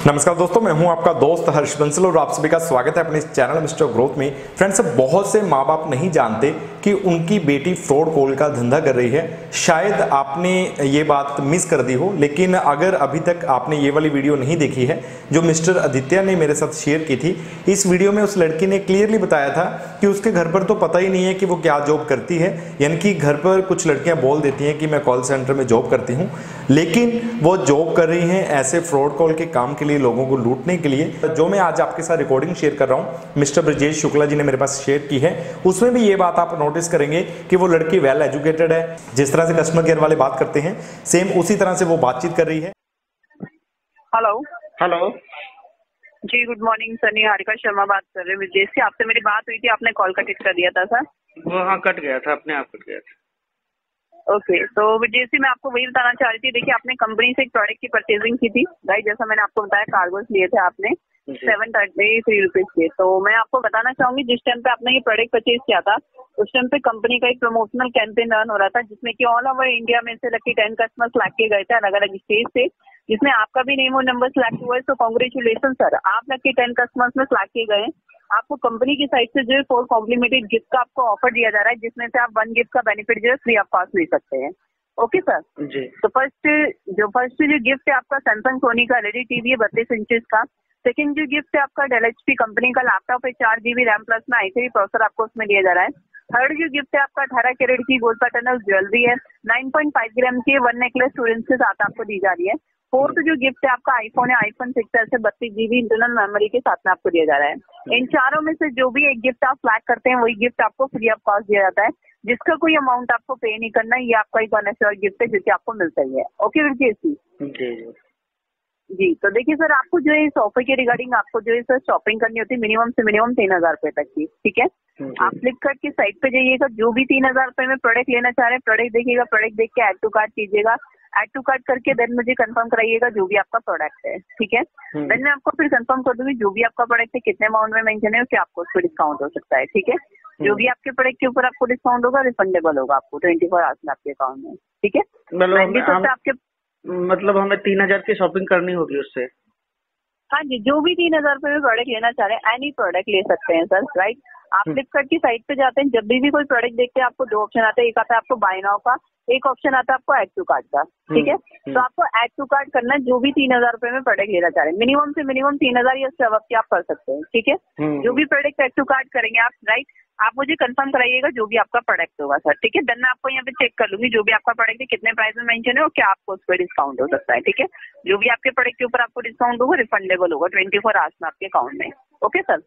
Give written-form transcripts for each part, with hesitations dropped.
नमस्कार दोस्तों, मैं हूं आपका दोस्त हर्ष बंसल और आप सभी का स्वागत है अपने इस चैनल मिस्टर ग्रोथ में। फ्रेंड्स, बहुत से माँ बाप नहीं जानते कि उनकी बेटी फ्रॉड कॉल का धंधा कर रही है। शायद आपने ये बात मिस कर दी हो, लेकिन अगर अभी तक आपने ये वाली वीडियो नहीं देखी है जो मिस्टर आदित्य ने मेरे साथ शेयर की थी, इस वीडियो में उस लड़की ने क्लियरली बताया था कि उसके घर पर तो पता ही नहीं है कि वो क्या जॉब करती है। यानी कि घर पर कुछ लड़कियां बोल देती हैं कि मैं कॉल सेंटर में जॉब करती हूँ, लेकिन वो जॉब कर रही हैं ऐसे फ्रॉड कॉल के काम के लिए, लोगों को लूटने के लिए। जो मैं आज आपके साथ रिकॉर्डिंग शेयर कर रहा हूं, मिस्टर ब्रजेश शुक्ला जी ने मेरे पास शेयर की है। उसमें भी ये बात आप नोटिस करेंगे कि वो लड़की वेल एजुकेटेड है। जिस तरह से कस्टमर केयर वाले बात करते हैं, सेम उसी तरह से वो बातचीत कर रही है। हेलो हेलो जी, good morning sir. Niharika Sharma बात कर रहे हैं विजय से। आपसे मेरी बात हुई थी, आपने कॉल कट कर दिया था सर। वो हाँ कट गया था, अपने आप कट गया था। ओके, तो विजय से मैं आपको वही बताना चाह रही थी। देखिए, आपने कंपनी से एक प्रोडक्ट की परचेजिंग की थी राइट, जैसा मैंने आपको बताया। कार्गोस लिए थे आपने 733 रुपीज के। तो मैं आपको बताना चाहूंगी, जिस टाइम पे आपने ये प्रोडक्ट परचेज किया था उस टाइम पे कंपनी का एक प्रमोशनल कैंपेन रन हो रहा था, जिसमें कि ऑल ओवर इंडिया में से लकी 10 कस्टमर्स लाके के गए थे अलग अलग स्टेज से, जिसमें आपका भी नेम और नंबर सिलेक्ट हुआ है। तो कॉन्ग्रेचुलेशन सर, आप लकी 10 कस्टमर्स में सिलेक्ट किए गए। आपको कंपनी की साइड से जो है 4 कॉम्प्लीमेंट्री गिफ्ट का आपको ऑफर दिया जा रहा है, जिसमें से आप 1 गिफ्ट का बेनिफिट जो है फ्री ऑफ कॉस्ट ले सकते हैं। ओके सर जी। तो फर्स्ट जो गिफ्ट है आपका सैमसंग सोनी का एलईडी टीवी है 32 इंचेस का। सेकंड जो गिफ्ट है आपका डेल एचपी कंपनी का लैपटॉप है, 4 GB रैम प्लस में i3 प्रोसेसर आपको उसमें दिया जा रहा है। थर्ड जो गिफ्ट है आपका 18 कैरेट की गोल्ड पैटर्नल ज्वेलरी है, 9.5 ग्राम की 1 नेकलेस स्टूडेंट्स के साथ आपको दी जा रही है। फोर्थ जो गिफ्ट है आपका आईफोन है, आईफोन 6s है 32 GB इंटरनल मेमोरी के साथ में आपको दिया जा रहा है। इन चारों में से जो भी एक गिफ्ट आप फ्लैग करते हैं वही गिफ्ट आपको फ्री ऑफ कॉस्ट दिया जाता है, जिसका कोई अमाउंट आपको पे नहीं करना है। ये आपका एक अनएश्योर्ड गिफ्ट है जो कि आपको मिलता ही है। ओके विजय जी। जी, तो देखिए सर, आपको जो है इस ऑफर के रिगार्डिंग आपको जो है सर शॉपिंग करनी होती है मिनिमम से मिनिमम 3000 रुपए तक की। ठीक है, आप फ्लिपकार्ट की साइट पे जाइएगा, जो भी 3000 रुपए में प्रोडक्ट लेना चाह रहे हैं प्रोडक्ट देखिएगा, प्रोडक्ट देख के ऐड टू कार्ट कीजिएगा। ऐड टू कार्ट करके देन मुझे कंफर्म कराइएगा जो भी आपका प्रोडक्ट है। ठीक है, देन मैं आपको फिर कंफर्म कर दूंगी जो भी आपका प्रोडक्ट है कितने अमाउंट में मेंशन है, उससे आपको उस पर डिस्काउंट हो सकता है। ठीक है, जो भी आपके प्रोडक्ट के ऊपर आपको डिस्काउंट होगा रिफंडेबल होगा आपको 24 आवर्स में आपके अकाउंट में। ठीक है, मतलब हमें 3000 की शॉपिंग करनी होगी उससे। हाँ जी, जो भी 3000 रुपए में प्रोडक्ट लेना चाह रहे हैं एनी प्रोडक्ट ले सकते हैं सर राइट। आप फ्लिपकार्ट की साइट पे जाते हैं, जब भी कोई प्रोडक्ट देखते हैं आपको 2 ऑप्शन आते हैं। एक आता है आपको बाय नाउ का, एक ऑप्शन आता है आपको ऐड टू कार्ट का। ठीक है, तो आपको ऐड टू कार्ट करना है जो भी 3000 रुपए में प्रोडक्ट लेना चाह रहे हैं। मिनिमम से मिनिमम 3000 या उससे अब आप कर सकते हैं। ठीक है, जो भी प्रोडक्ट ऐड टू कार्ट करेंगे आप राइट, आप मुझे कंफर्म कराइएगा जो भी आपका प्रोडक्ट होगा सर। ठीक है, देन मैं आपको यहाँ पे चेक कर लूंगी जो भी आपका प्रोडक्ट है कितने प्राइस में मेंशन है और क्या आपको उस पर डिस्काउंट हो सकता है। ठीक है, जो भी आपके प्रोडक्ट के ऊपर आपको डिस्काउंट होगा रिफंडेबल होगा 24 आवर्स में आपके अकाउंट में। ओके सर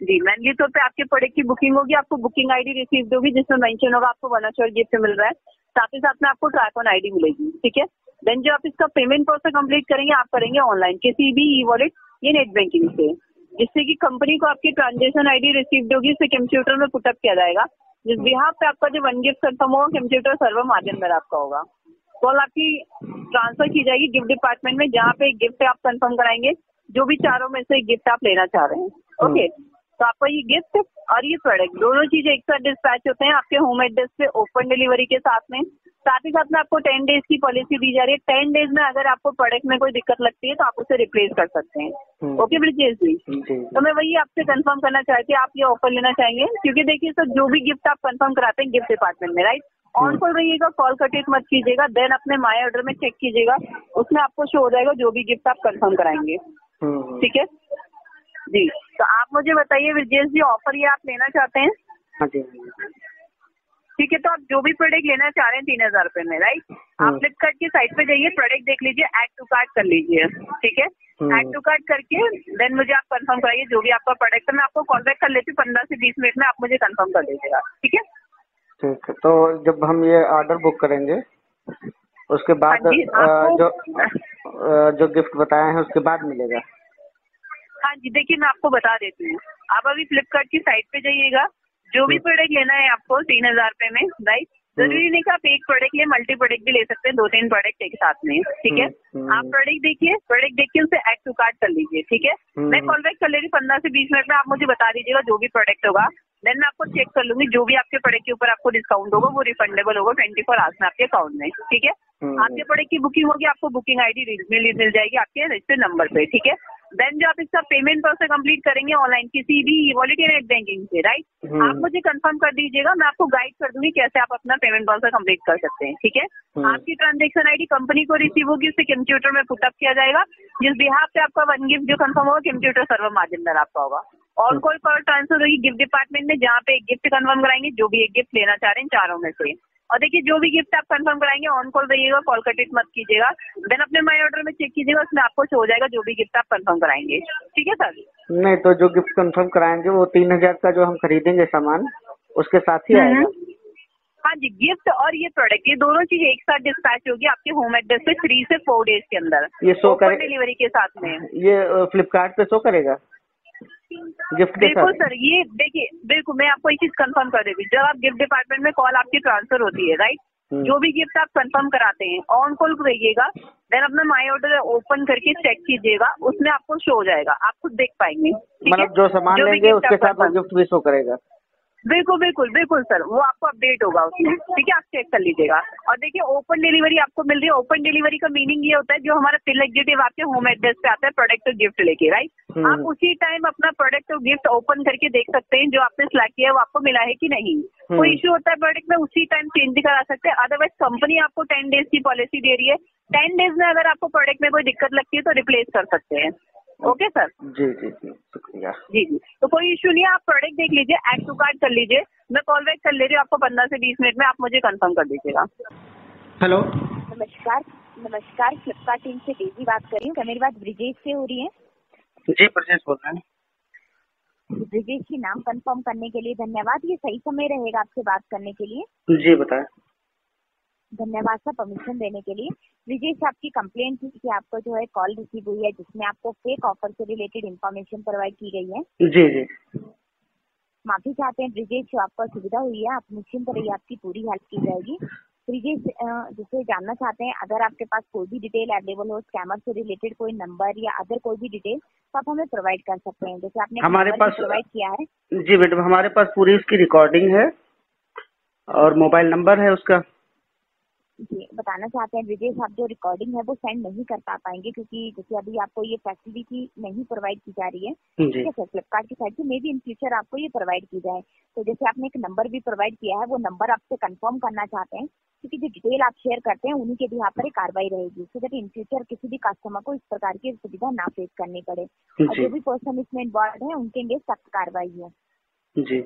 जी, मैनली तौर पे आपके प्रोडक्ट की बुकिंग होगी, आपको बुकिंग आईडी रिसीव होगी जिसमें मेंशन होगा आपको 1 अश्योर्ड गिफ्ट मिल रहा है, साथ ही साथ में आपको ट्रैक ऑन आईडी मिलेगी। ठीक है, देन जो आप इसका पेमेंट प्रोसेस कंप्लीट करेंगे आप करेंगे ऑनलाइन किसी भी ई वॉलेट या नेट बैंकिंग से, जिससे कि कंपनी को आपकी ट्रांजेक्शन आईडी रिसीव होगी, उसे कंप्यूटर में पुटअप किया जाएगा, जिस बिहाफ पे आपका जो 1 गिफ्ट कंफर्म होगा कंप्यूटर सर्वर माध्यम में आपका होगा। कॉल आपकी ट्रांसफर की जाएगी गिफ्ट डिपार्टमेंट में, जहाँ पे एक गिफ्ट आप कंफर्म कराएंगे जो भी चारों में से एक गिफ्ट आप लेना चाह रहे हैं। ओके, तो आपका ये गिफ्ट और ये प्रोडक्ट दोनों चीजें एक साथ डिस्पैच होते हैं आपके होम एड्रेस पे ओपन डिलीवरी के साथ में। साथ ही साथ में आपको 10 डेज की पॉलिसी दी जा रही है। 10 डेज में अगर आपको प्रोडक्ट में कोई दिक्कत लगती है तो आप उसे रिप्लेस कर सकते हैं। ओके ब्रिजेश जी, तो मैं वही आपसे कंफर्म करना चाहती हूँ आप ये ऑफर लेना चाहेंगे, क्योंकि देखिए सर जो भी गिफ्ट आप कंफर्म कराते हैं गिफ्ट डिपार्टमेंट में राइट, ऑन कॉल रहिएगा, कॉल कट मत कीजिएगा, देन अपने माय ऑर्डर में चेक कीजिएगा, उसमें आपको शो हो जाएगा जो भी गिफ्ट आप कंफर्म कराएंगे। ठीक है जी, तो आप मुझे बताइए विजय जी, ऑफर ये आप लेना चाहते हैं? हाँ जी। ठीक है, तो आप जो भी प्रोडक्ट लेना चाह रहे हैं 3000 रुपए में राइट, आप फ्लिपकार्ट की साइट पे जाइए, प्रोडक्ट देख लीजिए, ऐड टू कार्ट कर लीजिए। ठीक है, ऐड टू कार्ट करके देन मुझे आप कंफर्म कराइए जो भी आपका प्रोडक्ट है। मैं आपको कॉल बैक कर लेती हूँ 15 से 20 मिनट में, आप मुझे कंफर्म कर दीजिएगा। ठीक है, ठीक है, तो जब हम ये ऑर्डर बुक करेंगे उसके बाद जो गिफ्ट बताए हैं उसके बाद मिलेगा? हाँ जी, देखिए मैं आपको बता देती हूँ, आप अभी फ्लिपकार्ट की साइट पे जाइएगा, जो भी प्रोडक्ट लेना है आपको 3000 रुपए में राइट, जरूरी नहीं कि आप एक प्रोडक्ट लिए, मल्टी प्रोडक्ट भी ले सकते हैं, 2-3 प्रोडक्ट एक साथ में। ठीक है, आप प्रोडक्ट देखिए, प्रोडक्ट देख के उसे ऐड टू कार्ट कर लीजिए। ठीक है, मैं कॉल बैक कर ले रही 15 से 20 मिनट में, आप मुझे बता दीजिएगा जो भी प्रोडक्ट होगा देन मैं आपको चेक कर लूंगी, जो भी आपके प्रोडक्ट के ऊपर आपको डिस्काउंट होगा वो रिफंडेबल होगा 24 आवर्स में आपके अकाउंट में, ठीक है। आपके प्रोडक्ट की बुकिंग होगी, आपको बुकिंग आईडी मिल जाएगी आपके रजिस्टर्ड नंबर पे, ठीक है। देन जो आप इसका पेमेंट प्रोसेस कंप्लीट करेंगे ऑनलाइन किसी भी वॉलेट या नेट बैंकिंग से, राइट, आप मुझे कंफर्म कर दीजिएगा, मैं आपको गाइड कर दूंगी कैसे आप अपना पेमेंट प्रोसेस कंप्लीट कर सकते हैं, ठीक है। आपकी ट्रांजेक्शन आईडी कंपनी को रिसीव होगी, उसे कंप्यूटर में पुटअप किया जाएगा, जिस बिहाफ पे आपका वन गिफ्ट जो कंफर्म होगा कंप्यूटर सर्वर माध्यम द्वारा आपका होगा। और कोई कॉल ट्रांसफर होगी गिफ्ट डिपार्टमेंट में, जहाँ पे एक गिफ्ट कंफर्म कराएंगे, जो भी एक गिफ्ट लेना चाह रहे हैं चारों में से। और देखिए जो भी गिफ्ट आप कंफर्म कराएंगे ऑन कॉल रहिएगा, कॉल कट इट मत कीजिएगा। देन अपने माई ऑर्डर में चेक कीजिएगा, उसमें आपको शो हो जाएगा जो भी गिफ्ट आप कंफर्म कराएंगे, ठीक है सर। नहीं तो जो गिफ्ट कंफर्म कराएंगे वो 3000 का जो हम खरीदेंगे सामान उसके साथ ही आएगा। हाँ जी, गिफ्ट और ये प्रोडक्ट, ये दोनों चीज एक साथ डिस्पैच होगी आपके होम एड्रेस पे 3 से 4 डेज के अंदर, ये शो करे डिलीवरी के साथ में। ये फ्लिपकार्ट पे शो करेगा गिफ्ट के बिल्कुल साथ? सर, ये देखिए बिल्कुल मैं आपको एक चीज कंफर्म कर देती हूँ, जब आप गिफ्ट डिपार्टमेंट में कॉल आपकी ट्रांसफर होती है, राइट, जो भी गिफ्ट आप कंफर्म कराते हैं ऑन कॉल रहिएगा, देन अपना माई ऑर्डर ओपन करके चेक कीजिएगा, उसमें आपको शो हो जाएगा, आप खुद देख पाएंगे, मतलब जो सामान लेंगे उसके साथ वो गिफ्ट भी शो करेगा? बिल्कुल बिल्कुल बिल्कुल सर, वो आपको अपडेट होगा उसमें, ठीक है, आप चेक कर लीजिएगा। और देखिए ओपन डिलीवरी आपको मिल रही है, ओपन डिलीवरी का मीनिंग ये होता है जो हमारा सिलेक्ट एग्जीक्यूटिव आपके होम एड्रेस पे आता है प्रोडक्ट और गिफ्ट लेके, राइट, आप उसी टाइम अपना प्रोडक्ट और गिफ्ट ओपन करके देख सकते हैं जो आपने सिलेक्ट किया है वो आपको मिला है कि नहीं। कोई इश्यू होता है प्रोडक्ट में उसी टाइम चेंज भी करा सकते हैं, अदरवाइज कंपनी आपको 10 डेज की पॉलिसी दे रही है, 10 डेज में अगर आपको प्रोडक्ट में कोई दिक्कत लगती है तो रिप्लेस कर सकते हैं। Okay sir. जी जी जी शुक्रिया। जी जी, तो कोई इशू नहीं है, आप प्रोडक्ट देख लीजिए, ऐड टू कार्ट कर लीजिए, मैं कॉल बैक कर ले रही हूँ आपको 15 से 20 मिनट में, आप मुझे कंफर्म कर दीजिएगा। हेलो नमस्कार, नमस्कार, फ्लिपकार्ट टीम से डेजी बात कर रही हूँ। क्या मेरी बात ब्रिजेश से हो रही है? जी ब्रजेश बोल रहे हैं। ब्रिजेश जी, नाम कंफर्म करने के लिए धन्यवाद। ये सही समय रहेगा आपसे बात करने के लिए? जी बताएं। धन्यवाद सर परमिशन देने के लिए। ब्रिजेश, आपकी कंप्लेंट थी कि आपको जो है कॉल रिसीव हुई है जिसमें आपको फेक ऑफर से रिलेटेड इन्फॉर्मेशन प्रोवाइड की गई है। जी जी माफी चाहते हैं ब्रिजेश, जो आपको असुविधा हुई है, आप निश्चिंत रहिए, आपकी पूरी हेल्प की जाएगी। ब्रिजेश, जिसे जानना चाहते हैं, अगर आपके पास कोई भी डिटेल अवेलेबल हो, स्कैमर से रिलेटेड कोई नंबर या अदर कोई भी डिटेल, तो आप हमें प्रोवाइड कर सकते हैं। जैसे आपने हमारे पास प्रोवाइड किया है। जी मैडम, हमारे पास पूरी उसकी रिकॉर्डिंग है और मोबाइल नंबर है उसका। जी, बताना चाहते हैं ब्रिजेश, आप जो रिकॉर्डिंग है वो सेंड नहीं कर पाएंगे क्योंकि जैसे अभी आपको ये फैसिलिटी नहीं प्रोवाइड की जा रही है, ठीक है सर, फ्लिपकार्ट की साइड से। मे बी इन फ्यूचर आपको ये प्रोवाइड की जाए। तो जैसे आपने एक नंबर भी प्रोवाइड किया है, वो नंबर आपसे कंफर्म करना चाहते हैं क्योंकि जो डिटेल आप शेयर करते हैं उन्हीं के बिहाफ पर कार्रवाई रहेगी, सो दैट इन फ्यूचर किसी भी कस्टमर को इस प्रकार की सुविधा ना फेस करनी पड़े। और जो भी पर्सन इसमें इन्वॉल्व है उनके लिए सख्त कार्रवाई है। जी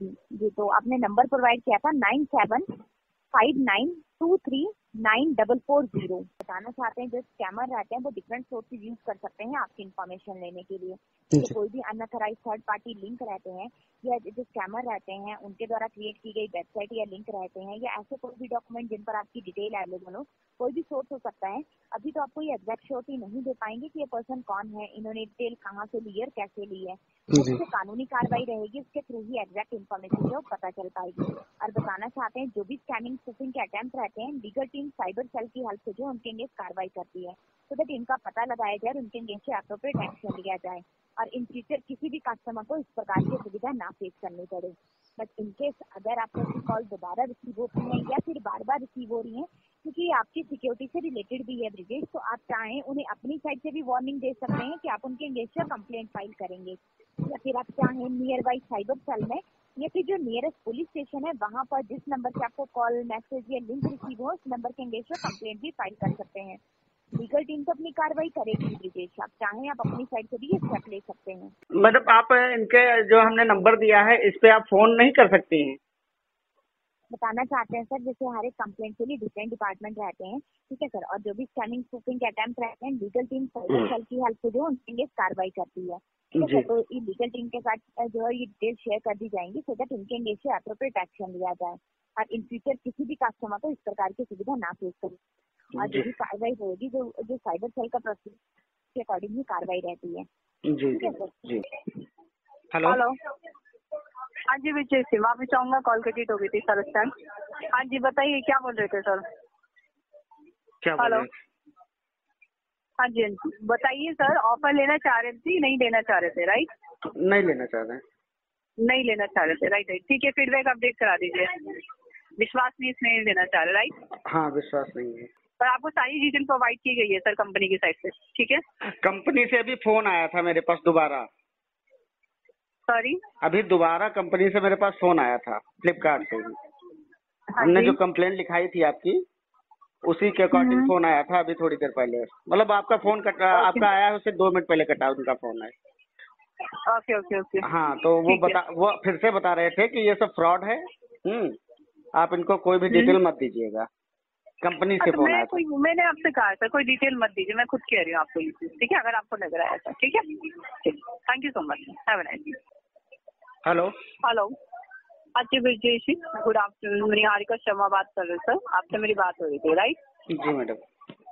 जी, तो आपने नंबर प्रोवाइड किया था 9759239440। बताना चाहते हैं जो स्कैमर रहते हैं वो डिफरेंट सोर्सेज यूज कर सकते हैं आपकी इन्फॉर्मेशन लेने के लिए। तो कोई भी अनऑथराइज्ड थर्ड पार्टी लिंक रहते हैं या जो स्कैमर रहते हैं उनके द्वारा क्रिएट की गई वेबसाइट या लिंक रहते हैं या ऐसे कोई भी डॉक्यूमेंट जिन पर आपकी डिटेल अवेलेबल हो, कोई भी सोर्स हो सकता है। अभी तो आपको ये एग्जैक्ट श्योरिटी नहीं दे पाएंगे कि ये पर्सन कौन है, इन्होंने डिटेल कहाँ से ली है और कैसे ली है। उससे कानूनी कार्रवाई रहेगी, उसके थ्रू ही एग्जैक्ट इन्फॉर्मेशन जो पता चल पाएगी। और बताना चाहते हैं जो भी स्कैमिंग स्पूफिंग के अटेम्प्ट रहते हैं, लीगल टीम साइबर सेल की हेल्प से जो उनके अगेंस्ट कार्रवाई करती है, सो दैट इनका पता लगाया जाए और उनके अगेंस्ट एप्रोप्रिएट एक्शन लिया जाए और इन फ्यूचर किसी भी कस्टमर को इस प्रकार की सुविधा ना फेस करनी पड़े। बट इनकेस अगर आपको कॉल दोबारा रिसीव होती है या फिर बार बार रिसीव हो रही है, क्योंकि आपकी सिक्योरिटी से रिलेटेड भी है ब्रिजेश, तो आप चाहें उन्हें अपनी साइड से भी वार्निंग दे सकते हैं कि आप उनके अगेंस्ट कंप्लेंट फाइल करेंगे, या फिर आप चाहें नियर बाई साइबर सेल में या फिर जो नियरेस्ट पुलिस स्टेशन है वहाँ पर जिस नंबर से आपको कॉल मैसेज या लिंक रिसीव हो उस नंबर के अगेंस्ट कंप्लेंट भी फाइल कर सकते हैं। लीगल टीम तो अपनी कार्रवाई करेगी ब्रिजेश, आप चाहें आप अपनी साइड से भी ये स्टेप ले सकते हैं। मतलब आप इनके जो हमने नंबर दिया है इस पे आप फोन नहीं कर सकती हैं? बताना चाहते हैं सर, जैसे हर एक कंप्लेंट के लिए डिफरेंट डिपार्टमेंट रहते हैं, ठीक है सर, और जो भी स्कैमिंग स्पूफिंग के अटेम्प्ट रहते हैं लीगल टीम साइबर सेल की हेल्प से जो उनके लिए कार्रवाई करती है, ठीक है। तो ये लीगल टीम के साथ जो है ये डिटेल शेयर कर दी जाएंगी सो दैट उनके अगेंस्ट एप्रोप्रिएट एक्शन लिया जाए और इन फ्यूचर किसी भी कस्टमर को इस प्रकार की सुविधा ना फेस करे। और जो भी कार्रवाई होगी जो साइबर सेल का प्रोसेस के अकॉर्डिंग ही कार्रवाई रहती है, ठीक है सर। हेलो हाँ जी विजय सिंह, माफी चाहूंगा कॉल कटिट हो गई थी सर उस टाइम। हाँ जी बताइए क्या बोल रहे थे सर? क्या हेलो, हाँ जी बताइए सर, ऑफर लेना चाह रहे थे नहीं लेना चाह रहे थे, राइट? नहीं लेना चाह रहे हैं। नहीं लेना चाह रहे थे, राइट राइट, ठीक है, फीडबैक अपडेट करा दीजिए। विश्वास नहीं, इसमें नहीं लेना चाह रहे, राइट? हाँ, विश्वास नहीं है। पर आपको सारी डिटेल प्रोवाइड की गई है सर कंपनी की साइड से, ठीक है? कंपनी से अभी फोन आया था मेरे पास दोबारा, सॉरी, अभी दोबारा कंपनी से मेरे पास फोन आया था, फ्लिपकार्ट से ही। हाँ हमने जी। जो कंप्लेंट लिखाई थी आपकी, उसी के अकॉर्डिंग फोन आया था अभी थोड़ी देर पहले। मतलब आपका फोन कटा, आपका आया है उससे 2 मिनट पहले कटा उनका फोन है। Okay okay okay. हाँ, तो वो फिर से बता रहे थे कि ये सब फ्रॉड है, आप इनको कोई भी डिटेल मत दीजिएगा। कंपनी से फोन आया था। मैंने आपसे कहा था कोई डिटेल मत दीजिए, मैं खुद कह रही हूँ आपको ये चीज, ठीक है? अगर आपको लग रहा है ऐसा, ठीक है? Thank you so much, have a nice day. Hello hello, हाँ जी ब्रिजेश, गुड आफ्टरनून, निहारिका शर्मा बात कर रहे सर, आपसे मेरी बात हो रही थी, राइट? जी मैडम।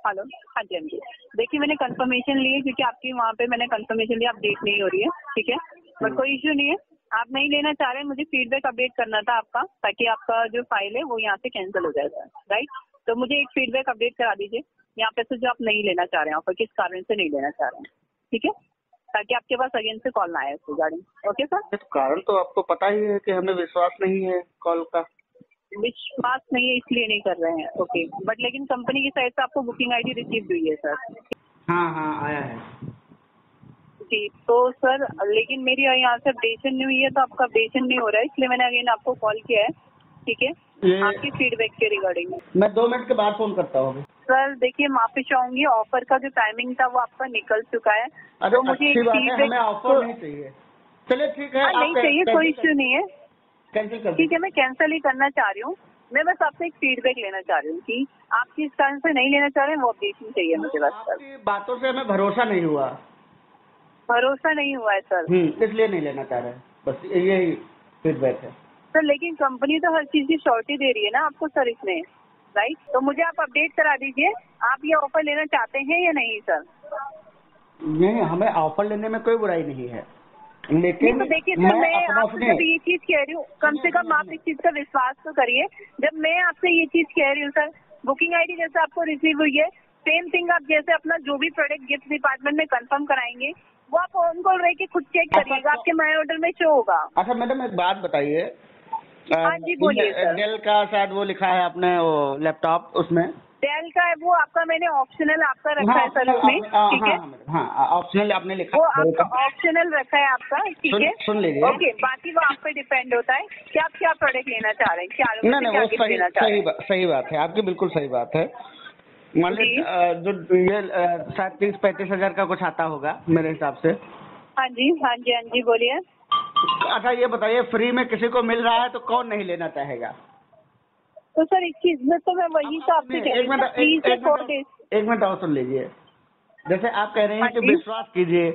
हेलो, हाँ जी हाँ जी। देखिए मैंने कंफर्मेशन ली है, क्योंकि आपकी वहाँ पे मैंने कंफर्मेशन लिया, अपडेट नहीं हो रही है, ठीक है? बट कोई इश्यू नहीं है, आप नहीं लेना चाह रहे, मुझे फीडबैक अपडेट करना था आपका, ताकि आपका जो फाइल है वो यहाँ से कैंसिल हो जाएगा, राइट? तो मुझे एक फीडबैक अपडेट करा दीजिए यहाँ पे से, जो आप नहीं लेना चाह रहे हैं ऑफर, किस कारण से नहीं लेना चाह रहे हैं, ठीक है? ताकि आपके पास अगेन से कॉल ना आए उसकी गाड़ी। Okay sir? कारण तो आपको पता ही है कि हमें विश्वास नहीं है कॉल का। विश्वास नहीं है इसलिए नहीं कर रहे हैं, ओके, बट लेकिन कंपनी की साइड से आपको बुकिंग आईडी रिसीव हुई है सर? हाँ आया है जी, तो सर लेकिन मेरी यहाँ से अपडेशन नहीं हुई है, तो आपका अपडेशन नहीं हो रहा है, इसलिए मैंने अगेन आपको कॉल किया है, ठीक है? आपकी फीडबैक के रिगार्डिंग। मैं 2 मिनट के बाद फोन करता हूँ। सर देखिए, माफी चाहूंगी, ऑफर का जो टाइमिंग था वो आपका निकल चुका है, तो मुझे अच्छी बात है, फीडबैक हमें ऑफर नहीं चाहिए। चलिए ठीक है, नहीं चाहिए, कोई इश्यू नहीं है, कैंसिल कर ठीक है, मैं कैंसिल ही करना चाह रही हूँ। मैं बस आपसे एक फीडबैक लेना चाह रही हूँ कि आप किस कारण से नहीं लेना चाह रहे हैं, वो अपडेशन चाहिए मुझे बस सर। आपकी बातों से हमें भरोसा नहीं हुआ, भरोसा नहीं हुआ है सर? इसलिए नहीं लेना चाह रहे, बस यही फीडबैक है सर। लेकिन कंपनी तो हर चीज की श्योरिटी दे रही है ना आपको सर इसमें, राइट? तो मुझे आप अपडेट करा दीजिए, आप ये ऑफर लेना चाहते हैं या नहीं सर? नहीं, हमें ऑफर लेने में कोई बुराई नहीं है, लेकिन नहीं तो देखिए सर, मैं आपसे जब ये चीज कह रही हूँ, कम से कम आप इस चीज का विश्वास तो करिए। जब मैं आपसे ये चीज कह रही हूँ सर, बुकिंग आईडी जैसे आपको रिसीव हुई है, सेम थिंग आप जैसे अपना जो भी प्रोडक्ट गिफ्ट डिपार्टमेंट में कंफर्म कराएंगे, वो आप ऑन कॉल रह के खुद चेक करिएगा, आपके माई ऑर्डर में शो होगा। अच्छा मैडम, एक बात बताइए। हाँ जी बोलिए सर। डेल का शायद वो लिखा है आपने, वो लैपटॉप, उसमें डेल का है वो आपका, मैंने ऑप्शनल आपका रखा है सर उसमें, ठीक है? हाँ, ऑप्शनल आपने लिखा, वो आपका ऑप्शनल रखा है आपका, ठीक है? सुन लीजिए। ओके, बाकी वो आप पे डिपेंड होता है कि आप क्या प्रोडक्ट लेना चाह रहे हैं, क्या नहीं, वो सही बात है आपकी, बिल्कुल सही बात है। मान लीजिए जो ये शायद 30-35 हजार का कुछ आता होगा मेरे हिसाब से। हाँ जी हाँ जी हाँ जी, बोलिए। अच्छा ये बताइए, फ्री में किसी को मिल रहा है तो कौन नहीं लेना चाहेगा? तो सर इस चीज में तो मैं वही तो आपसे कह रही हूँ, एक मिनट और सुन लीजिए। जैसे आप कह रहे हैं कि विश्वास कीजिए,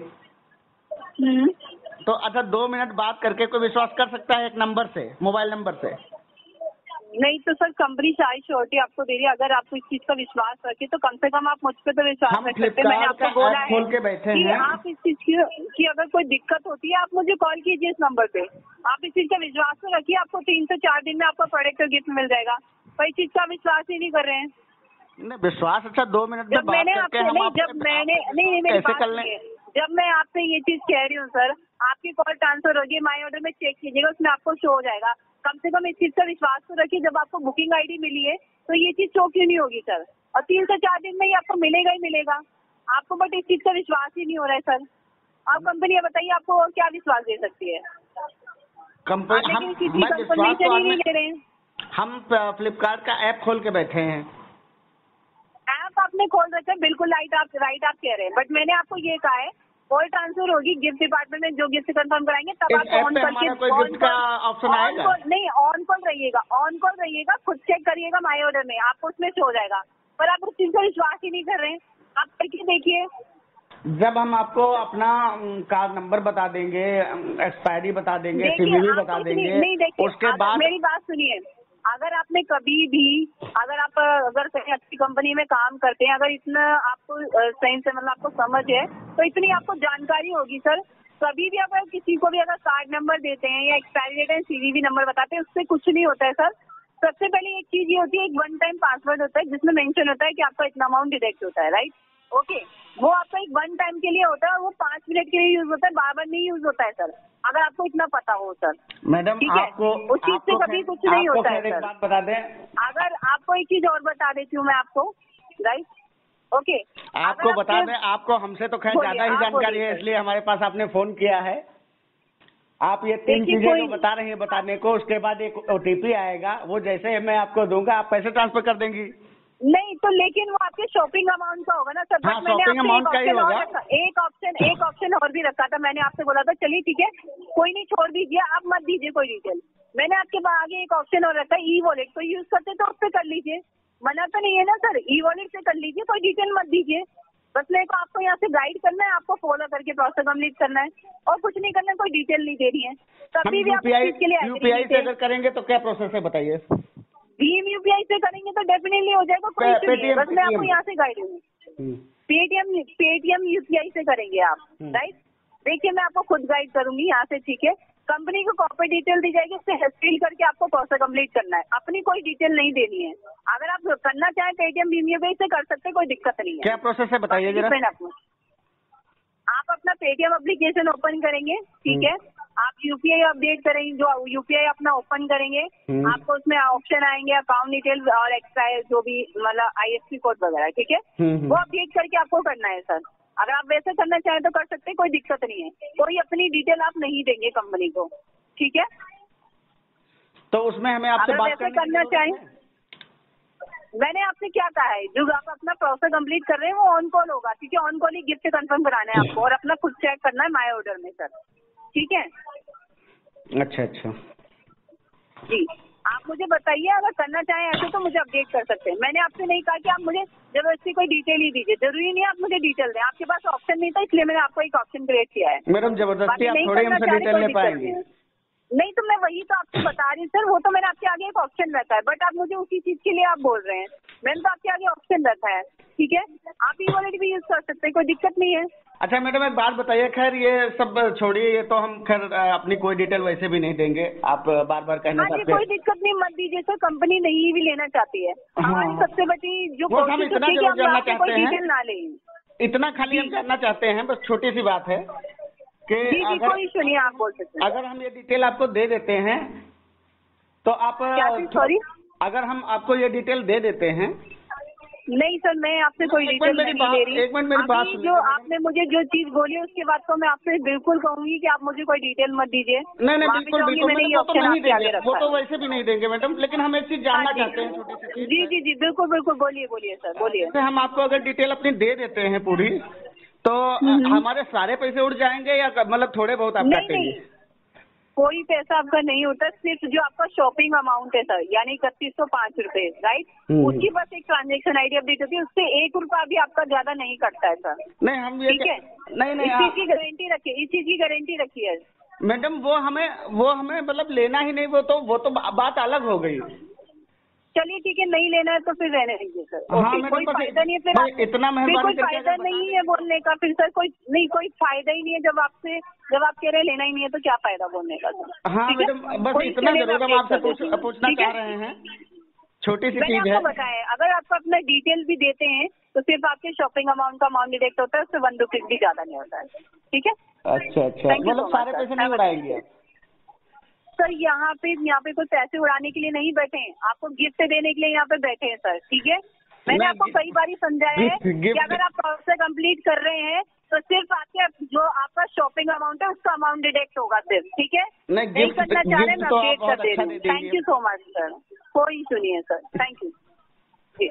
तो अच्छा 2 मिनट बात करके कोई विश्वास कर सकता है एक नंबर से, मोबाइल नंबर से? नहीं तो सर, कंपनी सारी श्योरिटी आपको दे रही है, अगर आपको इस चीज का विश्वास रखे तो कम से कम आप मुझ पे तो विश्वास रख सकते हैं। मैंने आपको बोला है खोल के बैठे कि हैं, आप इस चीज की अगर कोई दिक्कत होती है आप मुझे कॉल कीजिए इस नंबर पे। आप इस चीज का विश्वास तो रखिए, आपको 3 से 4 दिन में आपका प्रोडक्ट और गिफ्ट मिल जाएगा, पर इस चीज का विश्वास ही नहीं कर रहे हैं। नहीं विश्वास, अच्छा 2 मिनट में जब मैंने आपसे जब मैं आपसे ये चीज कह रही हूँ सर, आपकी कॉल ट्रांसफर होगी, माई ऑर्डर में चेक कीजिएगा, उसमें आपको शो हो जाएगा। कम से कम इस चीज का विश्वास तो रखिए, जब आपको बुकिंग आईडी मिली है तो ये चीज शो क्यों नहीं होगी सर? और 3 से 4 दिन में ही आपको मिलेगा ही मिलेगा आपको, बट इस चीज का विश्वास ही नहीं हो रहा है सर। आप कंपनी बताइए आपको और क्या विश्वास दे सकती है? कंपनी कंफर्मेशन ही नहीं दे रहे हैं। हम फ्लिपकार्ट का ऐप खोल के बैठे हैं। ऐप आपने खोल रखा है, बिल्कुल राइट आप कह रहे हैं, बट मैंने आपको ये कहा है कॉल ट्रांसफर होगी गिफ्ट डिपार्टमेंट में, जो गिफ्ट कंफर्म कराएंगे तब आप ऑन करके नहीं ऑन कॉल रहिएगा, खुद चेक करिएगा माई ऑर्डर में, आपको उसमें शो हो जाएगा। पर आप उस चीज का विश्वास ही नहीं कर रहे हैं, आप करके देखिए। जब हम आपको अपना कार्ड नंबर बता देंगे, एक्सपायरी बता देंगे, सीवीवी बता देंगे, उसके बाद मेरी बात सुनिए, अगर आपने कभी भी अगर कहीं अच्छी कंपनी में काम करते हैं, अगर इतना आपको सही से मतलब आपको समझ है तो इतनी आपको जानकारी होगी सर, कभी भी अगर किसी को भी अगर कार्ड नंबर देते हैं या expiry date and CVV number बताते हैं, उससे कुछ नहीं होता है सर। सबसे पहले एक चीज ये होती है, एक 1 टाइम पासवर्ड होता है जिसमें मेंशन होता है कि आपका इतना अमाउंट डिडक्ट होता है, राइट? ओके, वो आपका एक 1 टाइम के लिए होता है, वो 5 मिनट के लिए यूज होता है, बार बार नहीं यूज होता है सर, अगर आपको इतना पता हो सर। मैडम ठीक है, आपको उस चीज से कभी कुछ नहीं होता है एक सर। बात बता दें, अगर आपको एक चीज और बता देती हूँ मैं आपको, राइट, ओके, आपको बता दें, आपको हमसे तो खैर ज्यादा ही जानकारी है, इसलिए हमारे पास आपने फोन किया है। आप ये 3 चीजें जो बता रही हैं बताने को, उसके बाद एक OTP आएगा, वो जैसे मैं आपको दूंगा आप पैसे ट्रांसफर कर देंगी। नहीं तो लेकिन वो आपके शॉपिंग अमाउंट का होगा ना सर। हाँ, मैंने शॉपिंग अमाउंट का ही होगा। एक ऑप्शन और भी रखा था, मैंने आपसे बोला था चलिए ठीक है कोई नहीं छोड़ दीजिए, आप मत दीजिए कोई डिटेल। मैंने आपके आगे एक ऑप्शन और रखा है, ई वॉलेट, कोई यूज करते तो उस पर कर लीजिए, मना तो नहीं है ना सर, ई वॉलेट से कर लीजिए, कोई डिटेल मत दीजिए। बस मेरे को आपको यहाँ से गाइड करना है, आपको फॉलो करके प्रोसेस कंप्लीट करना है और कुछ नहीं करना है, कोई डिटेल नहीं देनी है। तभी भी आप इस चीज के लिए यूपीआई से अगर करेंगे तो क्या प्रोसेस है बताइए। भीम यूपीआई से करेंगे तो डेफिनेटली हो जाएगा, कोई इशू नहीं है। बस मैं आपको यहाँ से गाइड हूँ। पेटीएम यूपीआई से करेंगे आप, राइट। देखिए मैं आपको खुद गाइड करूंगी यहाँ से, ठीक है। कंपनी को कॉर्पोरेट डिटेल दी जाएगी, उससे फिल करके आपको प्रोसेस कंप्लीट करना है, अपनी कोई डिटेल नहीं देनी है। अगर आप करना चाहें पेटीएम भीम यूपीआई से कर सकते, कोई दिक्कत नहीं है। क्या प्रोसेस है बताइए जरा। आप अपना पेटीएम एप्लीकेशन ओपन करेंगे, ठीक है। आप यूपीआई अपडेट करेंगे, जो यूपीआई अपना ओपन करेंगे, आपको उसमें ऑप्शन आएंगे अकाउंट डिटेल और एक्स्ट्रा जो भी मतलब IFSC कोड वगैरह, ठीक है। वो अपडेट करके आपको करना है सर। अगर आप वैसे करना चाहें तो कर सकते हैं, कोई दिक्कत नहीं है। कोई अपनी डिटेल आप नहीं देंगे कंपनी को, ठीक है। तो उसमें हमें आपसे बात करना चाहें, मैंने आपसे क्या कहा है, जो आप अपना प्रोसेस कंप्लीट कर रहे हैं वो ऑन कॉल होगा, ठीक है। On call he gift confirm कराना है आपको और अपना खुद चेक करना है माय ऑर्डर में सर, ठीक है। अच्छा जी, आप मुझे बताइए, अगर करना चाहें ऐसे तो मुझे अपडेट कर सकते हैं। मैंने आपसे नहीं कहा कि आप मुझे जबरदस्ती कोई डिटेल ही दीजिए, जरूरी नहीं है आप मुझे डिटेल दें, आपके पास ऑप्शन नहीं था इसलिए मैंने आपको एक ऑप्शन क्रिएट किया है। मैडम जबरदस्ती आप थोड़ी हमसे डिटेल ले पाएंगे। नहीं तो मैं वही तो आपसे बता रही हूँ सर, वो तो मैंने आपके आगे एक ऑप्शन रखा है, बट आप मुझे उसी चीज के लिए आप बोल रहे हैं। मैंने तो आपके आगे ऑप्शन रखा है, ठीक है। आप ई वॉलेट भी यूज कर सकते हैं, कोई दिक्कत नहीं है। अच्छा मैडम एक बात बताइए, खैर ये सब छोड़िए, ये तो हम खैर अपनी कोई डिटेल वैसे भी नहीं देंगे, आप बार बार कहना चाहते हैं। कोई दिक्कत नहीं, मत दीजिए सर, कंपनी नहीं भी लेना चाहती है। हमारी सबसे बड़ी जो हम इतना जरूर जानना चाहते हैं, डिटेल ना लें, इतना खाली हम जानना चाहते हैं, बस छोटी सी बात है कि अगर कोई इशू नहीं है, आप बोल सकते हैं। अगर हम ये डिटेल आपको दे देते हैं तो आप, सॉरी, अगर हम आपको ये डिटेल दे देते हैं। नहीं सर, मैं आपसे कोई डिटेल नहीं ले रही। एक मिनट मेरी बात सुनिए। जो आपने मुझे जो चीज बोली उसके बाद तो मैं आपसे बिल्कुल कहूंगी कि आप मुझे कोई डिटेल मत दीजिए। नहीं बिल्कुल मैंने वो तो नहीं देंगे, वो तो वैसे भी नहीं देंगे मैडम, लेकिन हम एक चीज जानना चाहते हैं छोटी सी। जी बिल्कुल बोलिए सर, बोलिए। हम आपको अगर डिटेल अपनी दे देते हैं पूरी, तो हमारे सारे पैसे उड़ जाएंगे या मतलब थोड़े बहुत आप काटेंगे? कोई पैसा आपका नहीं होता, सिर्फ जो आपका शॉपिंग अमाउंट है सर, यानी 3105 रुपए, राइट। उसकी बस एक ट्रांजेक्शन आईडी अपडेट होती है, उससे 1 रुपया भी आपका ज्यादा नहीं कटता है सर। नहीं हम ये ठीक है, नहीं इस चीज की गारंटी रखिए, इस चीज की गारंटी रखिए मैडम। वो हमें मतलब लेना ही नहीं, वो तो बात अलग हो गई। चलिए ठीक है, नहीं लेना है तो फिर रहने दीजिए सर। हाँ, कोई फायदा नहीं है फिर, इतना कोई फायदा नहीं है बोलने का फिर सर, कोई फायदा ही नहीं है। जब आप कह रहे हैं लेना ही नहीं है तो क्या फायदा बोलने का सर। हाँ मैडम, बस इतना जरूर हम आपसे पूछना चाह रहे हैं, छोटी सी चीज है। बताया, अगर आपको अपना डिटेल भी देते हैं तो सिर्फ आपके शॉपिंग अमाउंट का अमाउंट डिडक्ट होता है, उससे 1 रुपीज भी ज्यादा नहीं होता है, ठीक है। अच्छा मतलब सारे पैसे नहीं उड़ाएंगे सर? यहाँ पे कोई पैसे उड़ाने के लिए नहीं बैठे हैं, आपको गिफ्ट देने के लिए यहाँ पे बैठे हैं सर, ठीक है। मैंने आपको कई बार समझाया है कि अगर आप प्रोसेस कंप्लीट कर रहे हैं तो सिर्फ आपके जो आपका शॉपिंग अमाउंट है उसका अमाउंट डिडक्ट होगा सिर्फ, ठीक है। नहीं करना चाह रहे हैं, मैं अपडेट कर दे रही हूँ। Thank you so much sir, कोई इशू नहीं है सर, थैंक यू जी।